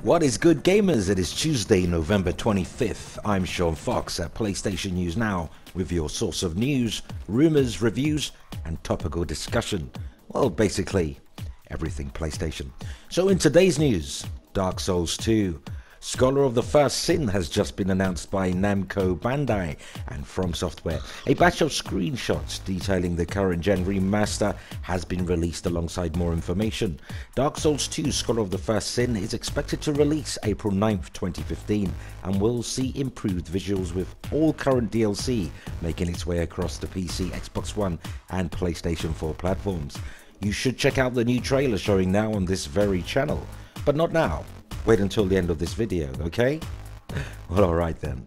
What is good, gamers? It is Tuesday, November 25th. I'm Sean Fox at PlayStation News Now with your source of news, rumors, reviews and topical discussion. Well, basically everything PlayStation. So in today's news, Dark Souls 2. Scholar of the First Sin has just been announced by Namco Bandai and From Software. A batch of screenshots detailing the current gen remaster has been released alongside more information. Dark Souls 2 Scholar of the First Sin is expected to release April 9th, 2015 and will see improved visuals with all current DLC making its way across the PC, Xbox One and PlayStation 4 platforms. You should check out the new trailer showing now on this very channel, but not now. Wait until the end of this video, okay? Well, alright then.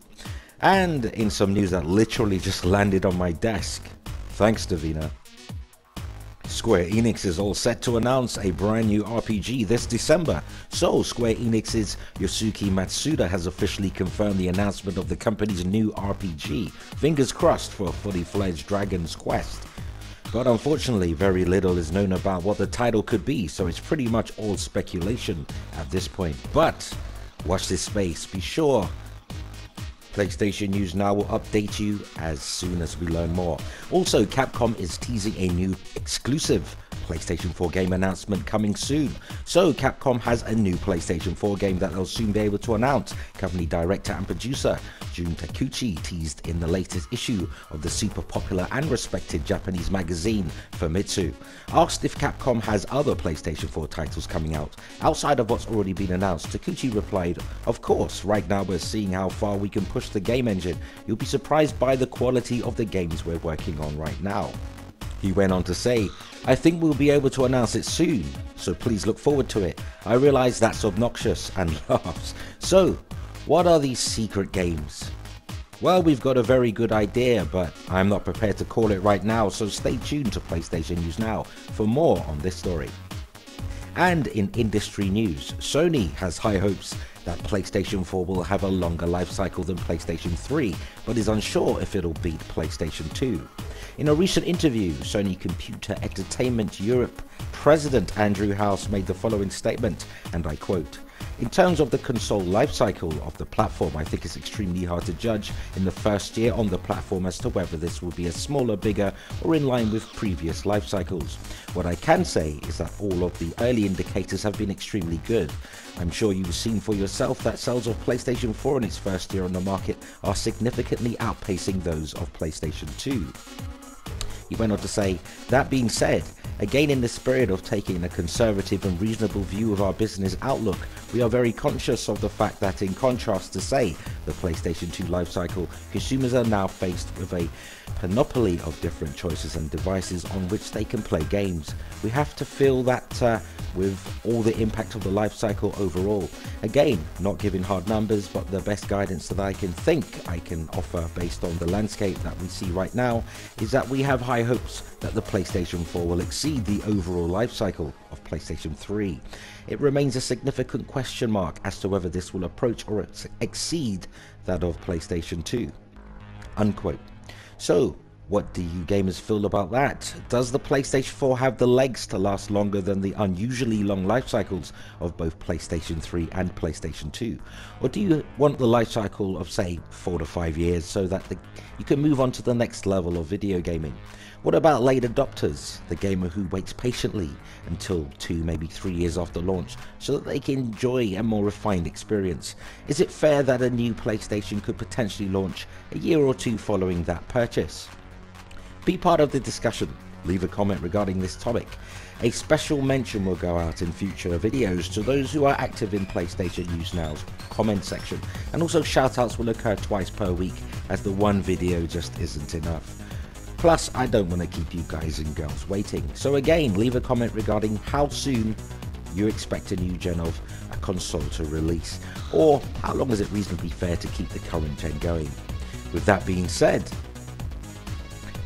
And in some news that literally just landed on my desk, thanks Davina, Square Enix is all set to announce a brand new RPG this December. So Square Enix's Yosuke Matsuda has officially confirmed the announcement of the company's new RPG. Fingers crossed for a fully fledged Dragon's Quest. But unfortunately, very little is known about what the title could be, so it's pretty much all speculation at this point. But watch this space, be sure PlayStation News Now will update you as soon as we learn more. Also, Capcom is teasing a new exclusive PlayStation 4 game announcement coming soon. So Capcom has a new PlayStation 4 game that they'll soon be able to announce. Company director and producer Jun Takeuchi teased in the latest issue of the super popular and respected Japanese magazine Famitsu. Asked if Capcom has other PlayStation 4 titles coming out outside of what's already been announced, Takeuchi replied, "Of course, right now we're seeing how far we can push the game engine. You'll be surprised by the quality of the games we're working on right now." He went on to say, "I think we'll be able to announce it soon, so please look forward to it. I realize that's obnoxious," and laughs. So, what are these secret games? Well, we've got a very good idea, but I'm not prepared to call it right now, so stay tuned to PlayStation News Now for more on this story. And in industry news, Sony has high hopes that PlayStation 4 will have a longer life cycle than PlayStation 3, but is unsure if it'll beat PlayStation 2. In a recent interview, Sony Computer Entertainment Europe President Andrew House made the following statement, and I quote, "In terms of the console lifecycle of the platform, I think it's extremely hard to judge in the first year on the platform as to whether this will be a smaller, bigger, or in line with previous life cycles. What I can say is that all of the early indicators have been extremely good. I'm sure you've seen for yourself that sales of PlayStation 4 in its first year on the market are significantly outpacing those of PlayStation 2. He went on to say, "That being said, again in the spirit of taking a conservative and reasonable view of our business outlook, we are very conscious of the fact that in contrast to, say, the PlayStation 2 lifecycle, consumers are now faced with a panoply of different choices and devices on which they can play games. We have to feel that with all the impact of the lifecycle overall. Again, not giving hard numbers, but the best guidance that I can offer based on the landscape that we see right now is that we have high hopes that the PlayStation 4 will exceed the overall lifecycle of PlayStation 3. It remains a significant question mark as to whether this will approach or exceed that of PlayStation 2. Unquote. So, what do you gamers feel about that? Does the PlayStation 4 have the legs to last longer than the unusually long life cycles of both PlayStation 3 and PlayStation 2? Or do you want the life cycle of, say, 4 to 5 years so that you can move on to the next level of video gaming? What about late adopters, the gamer who waits patiently until 2, maybe 3 years after launch so that they can enjoy a more refined experience? Is it fair that a new PlayStation could potentially launch a year or two following that purchase? Be part of the discussion. Leave a comment regarding this topic. A special mention will go out in future videos to those who are active in PlayStation News Now's comment section, and also shoutouts will occur twice per week as the one video just isn't enough. Plus, I don't want to keep you guys and girls waiting, so again, leave a comment regarding how soon you expect a new gen of a console to release, or how long is it reasonably fair to keep the current gen going. With that being said,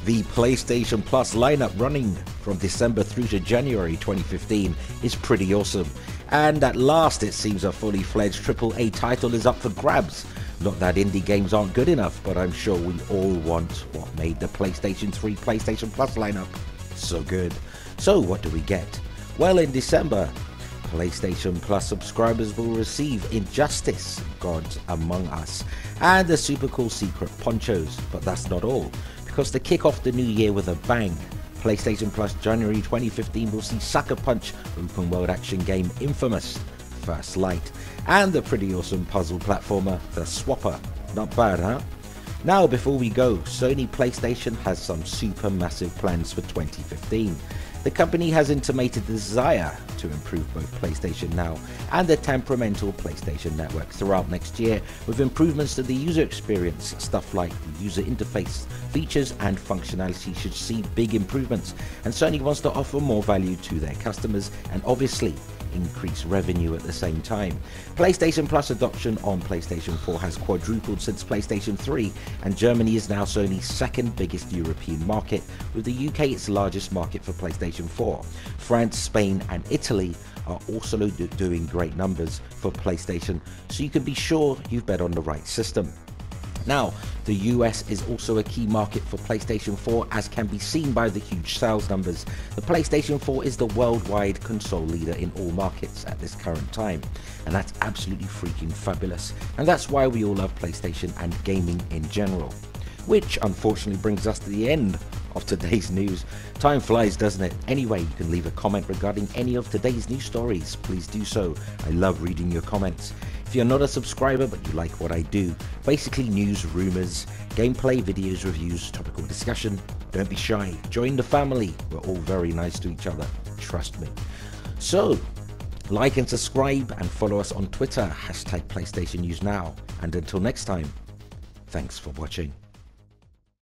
the PlayStation Plus lineup running from December through to January 2015 is pretty awesome, and at last it seems a fully fledged AAA title is up for grabs. Not that indie games aren't good enough, but I'm sure we all want what made the PlayStation 3 PlayStation Plus lineup so good. So what do we get? Well, in December, PlayStation Plus subscribers will receive Injustice, Gods Among Us, and the super cool secret ponchos. But that's not all, because to kick off the new year with a bang, PlayStation Plus January 2015 will see Sucker Punch open world action game Infamous First Light, and the pretty awesome puzzle platformer The Swapper. Not bad, huh? Now before we go, Sony PlayStation has some super massive plans for 2015. The company has intimated the desire to improve both PlayStation Now and the temperamental PlayStation Network throughout next year, with improvements to the user experience. Stuff like the user interface, features and functionality should see big improvements, and Sony wants to offer more value to their customers and obviously increase revenue at the same time. PlayStation Plus adoption on PlayStation 4 has quadrupled since PlayStation 3, and Germany is now Sony's second biggest European market, with the UK its largest market for PlayStation 4. France, Spain and Italy are also doing great numbers for PlayStation, so you can be sure you've bet on the right system. Now, the US is also a key market for PlayStation 4, as can be seen by the huge sales numbers. The PlayStation 4 is the worldwide console leader in all markets at this current time, and that's absolutely freaking fabulous, and that's why we all love PlayStation and gaming in general. Which unfortunately brings us to the end of today's news. Time flies, doesn't it? Anyway, you can leave a comment regarding any of today's news stories. Please do so. I love reading your comments. If you're not a subscriber but you like what I do, basically news, rumors, gameplay, videos, reviews, topical discussion, don't be shy. Join the family. We're all very nice to each other. Trust me. So, like and subscribe and follow us on Twitter, #PlayStation News Now. And until next time, thanks for watching.